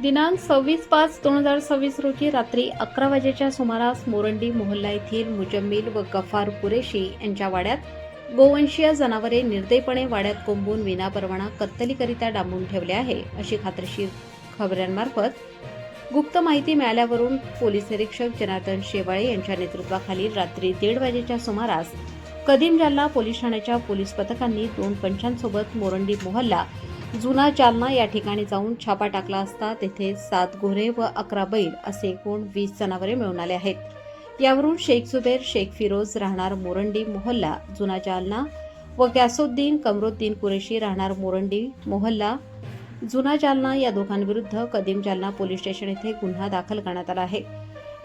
दिनांक 26/5/2026 रोजी रात्री 11 वाजेच्या सुमारास मोरंडी मोहल्ला येथील मुजम्मिल व गफार कुरेशी यांच्या वाड्यात गोवंशीय जनावरे निर्दयीपणे वाड्यात कोंबून विनापरवाना कत्तलीकरिता डांबून ठेवले आहे अशी खात्रीशीर खबरांमार्फत गुप्त माहिती मिळाल्यावरून पोलीस निरीक्षक जनार्दन शेवाळे यांच्या नेतृत्वाखाली रात्री 1:30 वाजेच्या सुमारास कदीम जालना पोलीस ठाण्याच्या पोलीस पथकांनी 2 पंचांसोबत मोरंडी मोहल्ला जुना जालना या ठिकाणी जाऊन छापा टाकला असता तेथे 7 घोरे व 11 बैल असे एकूण 20 जनावरे मिळून आले आहेत। यावरून शेख जुबेर शेख फिरोज राहणार मोरंडी मोहल्ला जुना जालना व गॅसुद्दीन कमरुद्दीन कुरेशी राहणार मोरंडी मोहल्ला जुना जालना या दोघांविरुद्ध कदीम जालना पोलीस स्टेशन येथे गुन्हा दाखल करण्यात आला आहे।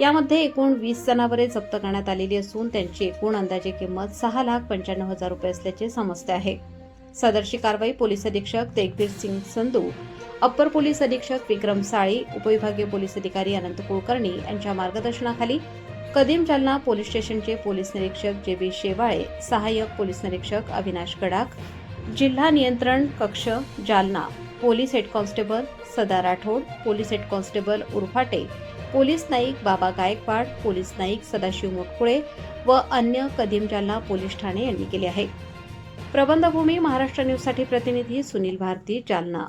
यामध्ये एकूण 20 जनावरे जप्त करण्यात आलेली असून त्यांची एकूण अंदाजे किंमत 6,95,000 रुपये असल्याचे समजते आहे। सदरची कारवाई पोलीस अधीक्षक तेगबीर सिंग संधू, अप्पर पोलीस अधीक्षक विक्रम साळी, उपविभागीय पोलीस अधिकारी अनंत कुलकर्णी यांच्या मार्गदर्शनाखाली कदीम जालना पोलीस स्टेशनचे पोलीस निरीक्षक जे बी शेवाळे, सहाय्यक पोलीस निरीक्षक अविनाश गडाख, जिल्हा नियंत्रण कक्ष Jalna, police head constable Sada Rathod, police head constable Urphate, police Naik Baba Gaikwad, police Naik Sadashiv Mutkule व अन्य कदीम जालना पोलीस ठाणे यांनी केले आहे। प्रबंधभूमी महाराष्ट्र न्यूजसाठी प्रतिनिधी सुनील भारती, जालना।